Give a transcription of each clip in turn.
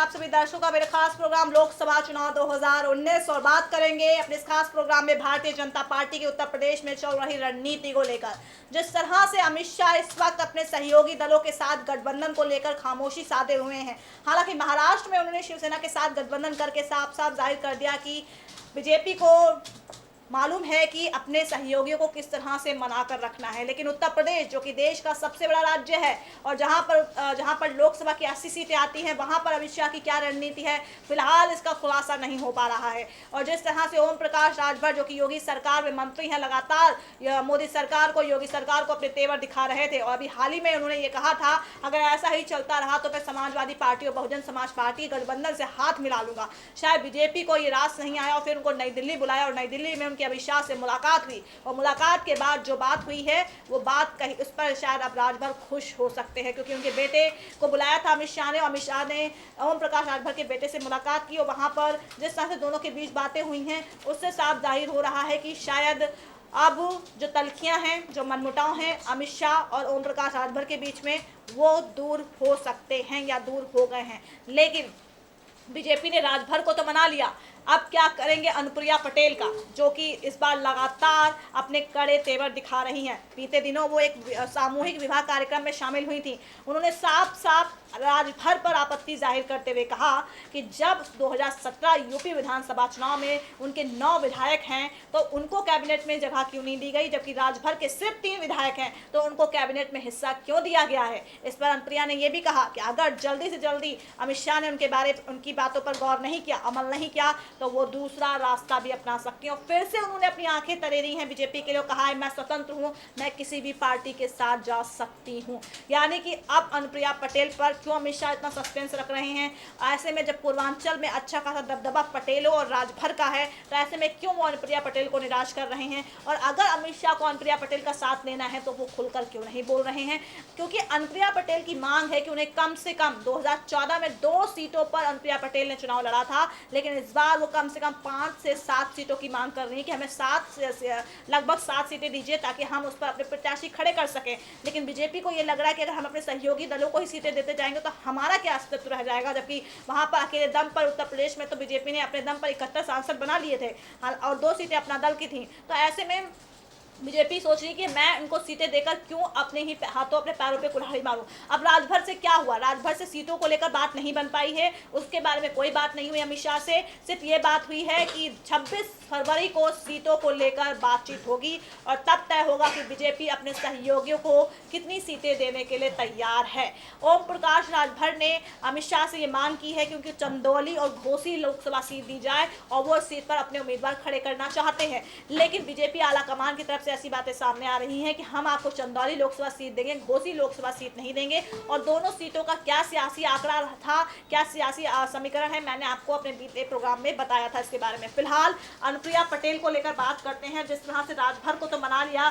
आप सभी दर्शकों का मेरे खास प्रोग्राम लोकसभा चुनाव 2019 और बात करेंगे अपने इस खास प्रोग्राम में भारतीय जनता पार्टी के उत्तर प्रदेश में चल रही रणनीति को लेकर। जिस तरह से अमित शाह इस वक्त अपने सहयोगी दलों के साथ गठबंधन को लेकर खामोशी साधे हुए हैं। हालांकि महाराष्ट्र में उन्होंने शिवसेना के साथ गठबंधन करके साफ साफ जाहिर कर दिया कि बीजेपी को मालूम है कि अपने सहयोगियों को किस तरह से मना कर रखना है। लेकिन उत्तर प्रदेश जो कि देश का सबसे बड़ा राज्य है और जहां पर लोकसभा की 80 सीटें आती हैं, वहां पर अमित शाह की क्या रणनीति है, फिलहाल इसका खुलासा नहीं हो पा रहा है। और जिस तरह से ओम प्रकाश राजभर जो कि योगी सरकार में मंत्री हैं, लगातार मोदी सरकार को, योगी सरकार को अपने तेवर दिखा रहे थे और अभी हाल ही में उन्होंने ये कहा था अगर ऐसा ही चलता रहा तो मैं समाजवादी पार्टी और बहुजन समाज पार्टी गठबंधन से हाथ मिला लूंगा। शायद बीजेपी को ये रास नहीं आया और फिर उनको नई दिल्ली बुलाया और नई दिल्ली में अमित शाह से मुलाकात हुई और मुलाकात के बाद जो बात हुई है वो बात कहीं उस पर शायद अब राजभर खुश हो सकते हैं, क्योंकि उनके बेटे को बुलाया था अमित शाह ने और अमित शाह ने ओम प्रकाश राजभर के बेटे से मुलाकात की और वहां पर जिस तरह से दोनों के बीच बातें हुई हैं उससे साफ जाहिर हो रहा है कि शायद अब जो तल्खियां हैं, जो मनमुटाव हैं अमित शाह और ओम प्रकाश राजभर के बीच में वो दूर हो सकते हैं या दूर हो गए हैं। लेकिन बीजेपी ने राजभर को तो मना लिया, अब क्या करेंगे अनुप्रिया पटेल का, जो कि इस बार लगातार अपने कड़े तेवर दिखा रही हैं। बीते दिनों वो एक सामूहिक विवाह कार्यक्रम में शामिल हुई थी। उन्होंने साफ साफ राजभर पर आपत्ति जाहिर करते हुए कहा कि जब 2017 यूपी विधानसभा चुनाव में उनके 9 विधायक हैं तो उनको कैबिनेट में जगह क्यों नहीं दी गई, जबकि राजभर के सिर्फ 3 विधायक हैं तो उनको कैबिनेट में हिस्सा क्यों दिया गया है। इस पर अनुप्रिया ने यह भी कहा कि अगर जल्दी से जल्दी अमित शाह ने उनकी बातों पर गौर नहीं किया, अमल नहीं किया तो वो दूसरा रास्ता भी अपना सकती हैं। फिर से उन्होंने अपनी आंखें तरेरी हैं बीजेपी के लिए, कहा है मैं स्वतंत्र हूं, मैं किसी भी पार्टी के साथ जा सकती हूं। यानी कि अब अनुप्रिया पटेल पर क्यों अमित शाह इतना सस्पेंस रख रहे हैं। ऐसे में जब पूर्वांचल में अच्छा खासा दबदबा पटेलों और राजभर का है तो ऐसे में क्यों वो अनुप्रिया पटेल को निराश कर रहे हैं। और अगर अमित शाह को अनुप्रिया पटेल का साथ लेना है तो वो खुलकर क्यों नहीं बोल रहे हैं, क्योंकि अनुप्रिया पटेल की मांग है कि उन्हें कम से कम 2014 में 2 सीटों पर अनुप्रिया पटेल ने चुनाव लड़ा था, लेकिन इस बार वो कम से कम 5 से 7 सीटों की मांग कर रही है कि हमें लगभग 7 सीटें दीजिए ताकि हम उस पर अपने प्रत्याशी खड़े कर सकें। लेकिन बीजेपी को ये लग रहा है कि अगर हम अपने सहयोगी दलों को ही सीटें देते जाएंगे तो हमारा क्या अस्तित्व रह जाएगा, जबकि वहां पर अकेले दम पर उत्तर प्रदेश में तो बीजेपी ने अपने दम पर 71 सांसद बना लिए थे और 2 सीटें अपना दल की थी। तो ऐसे में बीजेपी सोच रही कि मैं उनको सीटें देकर क्यों अपने ही हाथों अपने पैरों पे कुल्हाड़ी मारूं। अब राजभर से क्या हुआ, राजभर से सीटों को लेकर बात नहीं बन पाई है, उसके बारे में कोई बात नहीं हुई अमित शाह से। सिर्फ ये बात हुई है कि 26 फरवरी को सीटों को लेकर बातचीत होगी और तब तय होगा कि बीजेपी अपने सहयोगियों को कितनी सीटें देने के लिए तैयार है। ओम प्रकाश राजभर ने अमित शाह से ये मांग की है कि उनकी चंदौली और घोसी लोकसभा सीट दी जाए और वो सीट पर अपने उम्मीदवार खड़े करना चाहते हैं। लेकिन बीजेपी आला कमान की तरफ ऐसी बातें सामने आ रही हैं कि हम आपको चंदौली लोकसभा सीट देंगे, घोसी लोकसभा सीट नहीं देंगे। और दोनों सीटों का क्या सियासी आंकड़ा था, क्या सियासी समीकरण है, मैंने आपको अपने बीते प्रोग्राम में बताया था इसके बारे में। फिलहाल अनुप्रिया पटेल को लेकर बात करते हैं। जिस तरह से राजभर को तो मना लिया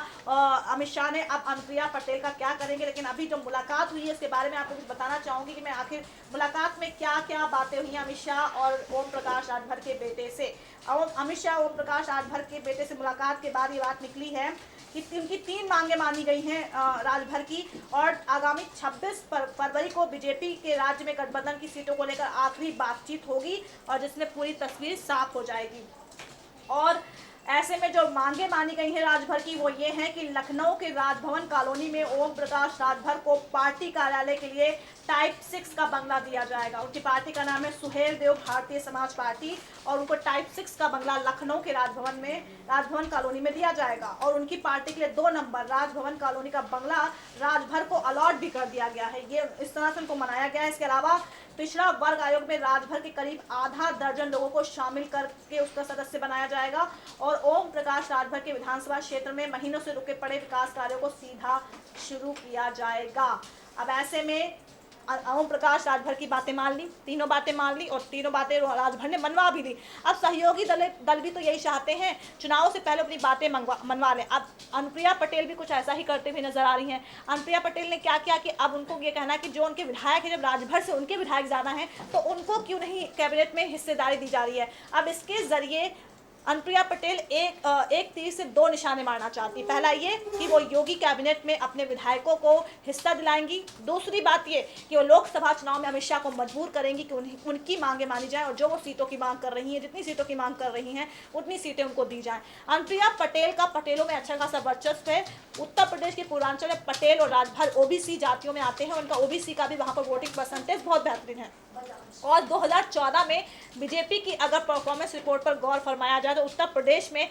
अमित शाह ने, अब अनुप्रिया पटेल का क्या करेंगे। लेकिन अभी जो मुलाकात हुई है इसके बारे में आपको कुछ बताना चाहूंगी कि मैं आखिर मुलाकात में क्या क्या बातें हुई अमित शाह और ओम प्रकाश राजभर के बेटे से। अमित शाह ओम प्रकाश राजभर के बेटे से मुलाकात के बाद ये बात निकली है कि उनकी 3 मांगे मानी गई हैं राजभर की और आगामी 26 फरवरी को बीजेपी के राज्य में गठबंधन की सीटों को लेकर आखिरी बातचीत होगी और जिसमें पूरी तस्वीर साफ हो जाएगी। और ऐसे में जो मांगे मानी गई हैं राजभर की वो ये हैं कि लखनऊ के राजभवन कॉलोनी में ओम प्रकाश राजभर को पार्टी कार्यालय के लिए टाइप 6 का बंगला दिया जाएगा। उनकी पार्टी का नाम है सुहेल देव भारतीय समाज पार्टी और उनको टाइप 6 का बंगला लखनऊ के राजभवन कॉलोनी में दिया जाएगा। और उनकी पार्टी के लिए 2 नंबर राजभवन कॉलोनी का बंगला राजभर को अलॉट भी कर दिया गया है। ये इस तरह से उनको मनाया गया है। इसके अलावा पिछड़ा वर्ग आयोग में राजभर के करीब आधा दर्जन लोगों को शामिल करके उसका सदस्य बनाया जाएगा और ओम प्रकाश राजभर के विधानसभा क्षेत्र में महीनों से रुके पड़े विकास कार्यों को सीधा शुरू किया जाएगा। अब ऐसे में ओम प्रकाश राजभर की बातें मान ली, तीनों बातें मान ली और तीनों बातें राजभर ने मनवा भी दी। अब सहयोगी दल भी तो यही चाहते हैं, चुनाव से पहले अपनी बातें मनवा लें। अब अनुप्रिया पटेल भी कुछ ऐसा ही करते हुए नजर आ रही हैं। अनुप्रिया पटेल ने क्या किया कि अब उनको ये कहना है कि जो उनके विधायक हैं, जब राजभर से उनके विधायक ज़्यादा हैं तो उनको क्यों नहीं कैबिनेट में हिस्सेदारी दी जा रही है। अब इसके जरिए अनुप्रिया पटेल एक तीर से दो निशाने मारना चाहती। पहला ये कि वो योगी कैबिनेट में अपने विधायकों को हिस्सा दिलाएंगी। दूसरी बात ये कि वो लोकसभा चुनाव में अमित शाह को मजबूर करेंगी कि उनकी मांगे मानी जाए और जो वो सीटों की मांग कर रही हैं, जितनी सीटों की मांग कर रही हैं उतनी सीटें उनको दी जाएं। अनुप्रिया पटेल का पटेलों में अच्छा खासा वर्चस्व है। उत्तर प्रदेश के पूर्वांचल में पटेल और राजभर ओबीसी जातियों में आते हैं। उनका ओबीसी का भी वहां पर वोटिंग परसेंटेज बहुत बेहतरीन है। और 2014 में बीजेपी की अगर परफॉर्मेंस रिपोर्ट पर गौर फरमाया जाए तो उत्तर प्रदेश में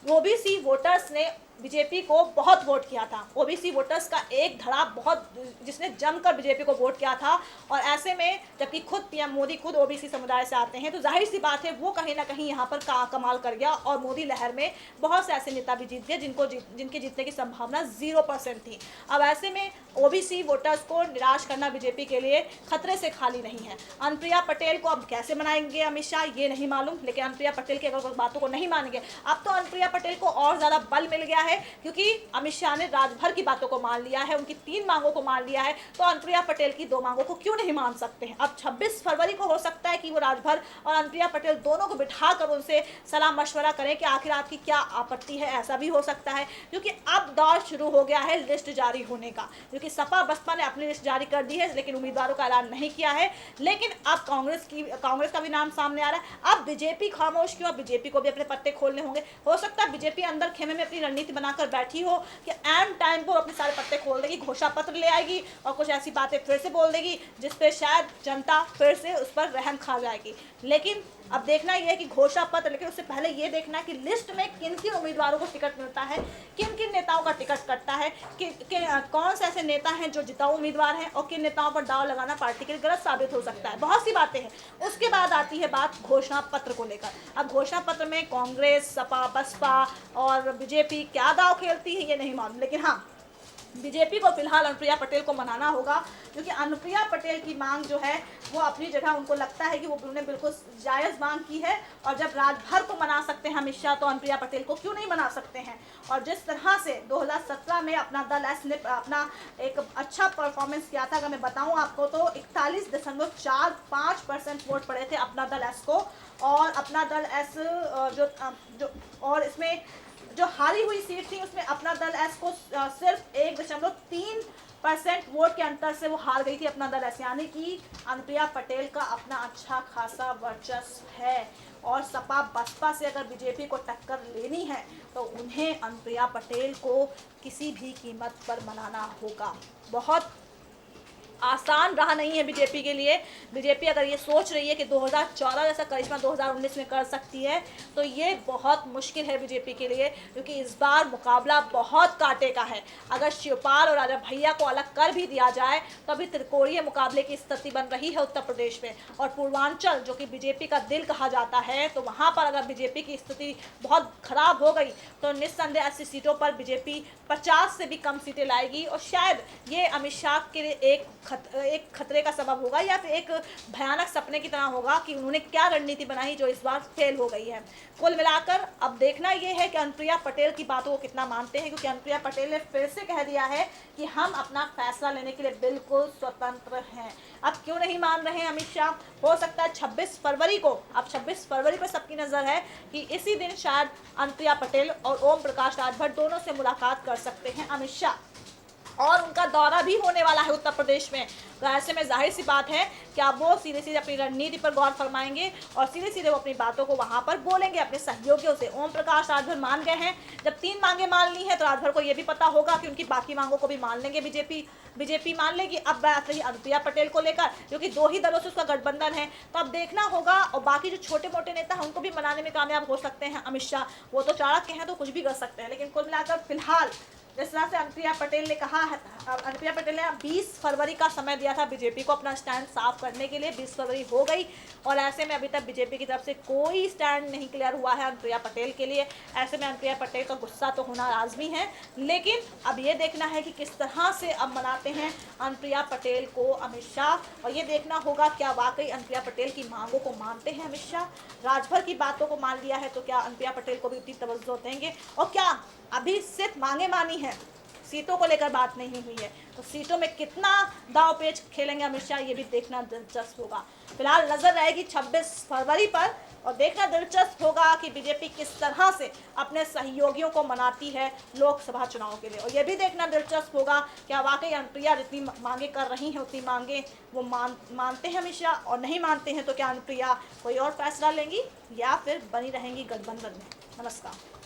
ओबीसी वोटर्स ने बीजेपी को बहुत वोट किया था। ओबीसी वोटर्स का एक धड़ा बहुत, जिसने जमकर बीजेपी को वोट किया था। और ऐसे में जबकि खुद पीएम मोदी खुद ओबीसी समुदाय से आते हैं तो जाहिर सी बात है वो कहीं ना कहीं यहाँ पर कमाल कर गया। और मोदी लहर में बहुत से ऐसे नेता भी जीत गए जिनके जीतने की संभावना 0% थी। अब ऐसे में ओबीसी वोटर्स को निराश करना बीजेपी के लिए खतरे से खाली नहीं है। अनुप्रिया पटेल को अब कैसे मनाएंगे अमित शाह ये नहीं मालूम, लेकिन अनुप्रिया पटेल की अगर बातों को नहीं मानेंगे, अब तो अनुप्रिया पटेल को और ज़्यादा बल मिल गया है क्योंकि अमित शाह ने राजभर की बातों को मान लिया है, उनकी 3 मांगों को मान लिया है। तो अनुप्रिया पटेल की 2 मांगों को क्यों नहीं मान सकते हैं। अब 26 फरवरी को हो सकता है कि वो राजभर और अनुप्रिया पटेल दोनों को बिठाकर उनसे सलाह मशवरा करें कि आखिर आपकी क्या आपत्ति है। ऐसा भी हो सकता है क्योंकि अब दौर शुरू हो गया है लिस्ट जारी होने का, क्योंकि सपा बसपा ने अपनी लिस्ट जारी कर दी है लेकिन उम्मीदवारों का ऐलान नहीं किया है। लेकिन अब कांग्रेस का भी नाम सामने आ रहा है। अब बीजेपी खामोश क्यों, अब बीजेपी को भी अपने पत्ते खोलने होंगे। हो सकता है बीजेपी अंदर खेमे में अपनी रणनीति बनाकर बैठी हो कि एम टाइम पर अपने सारे पत्ते खोल देगी, घोषणा पत्र ले आएगी और कुछ ऐसी बातें फिर से बोल देगी जिस पे शायद जनता फिर से उस पर रहम खा जाएगी। लेकिन अब देखना यह है कि घोषणा पत्र, लेकिन उससे पहले ये देखना है कि लिस्ट में किन किन उम्मीदवारों को टिकट मिलता है, किन किन नेताओं का टिकट कटता है, कौन से ऐसे नेता हैं जो जिताऊ उम्मीदवार हैं और किन नेताओं पर दाव लगाना पार्टी के लिए गलत साबित हो सकता है। बहुत सी बातें हैं। उसके बाद आती है बात घोषणा पत्र को लेकर। अब घोषणा पत्र में कांग्रेस, सपा बसपा और बीजेपी क्या दाव खेलती है ये नहीं मालूम, लेकिन हाँ बीजेपी को फिलहाल अनुप्रिया पटेल को मनाना होगा क्योंकि अनुप्रिया पटेल की मांग जो है वो अपनी जगह, उनको लगता है कि वो उन्होंने बिल्कुल जायज़ मांग की है। और जब राजभर को मना सकते हैं अमित शाह तो अनुप्रिया पटेल को क्यों नहीं मना सकते हैं। और जिस तरह से 2017 में अपना दल एस ने अपना एक अच्छा परफॉर्मेंस किया था, अगर मैं बताऊं आपको तो 41.45% वोट पड़े थे अपना दल एस को। और अपना दल एस और इसमें जो हारी हुई सीट थी उसमें अपना दल एस को सिर्फ 1.3% वोट के अंतर से वो हार गई थी अपना दल एस। यानी कि अनुप्रिया पटेल का अपना अच्छा खासा वर्चस्व है। और सपा बसपा से अगर बीजेपी को टक्कर लेनी है तो उन्हें अनुप्रिया पटेल को किसी भी कीमत पर मनाना होगा। बहुत आसान रहा नहीं है बीजेपी के लिए। बीजेपी अगर ये सोच रही है कि 2014 जैसा करिश्मा 2019 में कर सकती है तो ये बहुत मुश्किल है बीजेपी के लिए, क्योंकि इस बार मुकाबला बहुत कांटे का है। अगर शिवपाल और राजा भैया को अलग कर भी दिया जाए तो अभी त्रिकोणीय मुकाबले की स्थिति बन रही है उत्तर प्रदेश में। और पूर्वांचल जो कि बीजेपी का दिल कहा जाता है, तो वहाँ पर अगर बीजेपी की स्थिति बहुत खराब हो गई तो निस्संदेह 80 सीटों पर बीजेपी 50 से भी कम सीटें लाएगी। और शायद ये अमित शाह के लिए एक खतरे का सबब होगा या फिर एक भयानक सपने की तरह होगा कि उन्होंने क्या रणनीति बनाई जो इस बार फेल हो गई है। कुल मिलाकर अब देखना यह है कि अनुप्रिया पटेल की बातों को कितना मानते हैं, क्योंकि अनुप्रिया पटेल ने फिर से कह दिया है कि हम अपना फैसला लेने के लिए बिल्कुल स्वतंत्र हैं। अब क्यों नहीं मान रहे हैं अमित शाह, हो सकता है 26 फरवरी को, अब 26 फरवरी पर सबकी नज़र है कि इसी दिन शायद अनुप्रिया पटेल और ओम प्रकाश राजभर दोनों से मुलाकात कर सकते हैं अमित शाह। और उनका दौरा भी होने वाला है उत्तर प्रदेश में। तो ऐसे में जाहिर सी बात है कि अब वो सीधे सीधे अपनी रणनीति पर गौर फरमाएंगे और सीधे सीधे वो अपनी बातों को वहाँ पर बोलेंगे अपने सहयोगियों से। ओम प्रकाश राजभर मान गए हैं, जब 3 मांगे मान ली हैं तो राजभर को ये भी पता होगा कि उनकी बाकी मांगों को भी मान लेंगे बीजेपी मान लेगी। अब बात रही अनुप्रिया पटेल को लेकर, क्योंकि 2 ही दलों से उसका गठबंधन है, तो अब देखना होगा। और बाकी जो छोटे मोटे नेता हैं उनको भी मनाने में कामयाब हो सकते हैं अमित शाह, वो तो चाणक्य हैं तो कुछ भी कर सकते हैं। लेकिन कुल मिलाकर फिलहाल जिस तरह से अनुप्रिया पटेल ने कहा है, अनुप्रिया पटेल ने 20 फरवरी का समय दिया था बीजेपी को अपना स्टैंड साफ करने के लिए। 20 फरवरी हो गई और ऐसे में अभी तक बीजेपी की तरफ से कोई स्टैंड नहीं क्लियर हुआ है अनुप्रिया पटेल के लिए। ऐसे में अनुप्रिया पटेल का गुस्सा तो होना लाजमी है, लेकिन अब ये देखना है कि किस तरह से अब मनाते हैं अनुप्रिया पटेल को अमित शाह। और ये देखना होगा क्या वाकई अनुप्रिया पटेल की मांगों को मानते हैं अमित शाह। राजभर की बातों को मान लिया है तो क्या अनुप्रिया पटेल को भी उतनी तवज्जो देंगे, और क्या अभी सिर्फ मांगे मानी है, सीटों को लेकर बात नहीं हुई है। तो सीटों में कितना दांव पेच खेलेंगे अमित शाह, ये भी देखना दिलचस्प होगा। फिलहाल नजर रहेगी 26 फरवरी पर, और देखना दिलचस्प होगा कि बीजेपी किस तरह से अपने सहयोगियों को मनाती है लोकसभा चुनाव के लिए। और ये भी देखना दिलचस्प होगा क्या वाकई अनुप्रिया जितनी मांगे कर रही हैं उतनी मांगे वो मानते हैं अमित शाह, और नहीं मानते हैं तो क्या अनुप्रिया कोई और फैसला लेंगी या फिर बनी रहेंगी गठबंधन में। नमस्कार।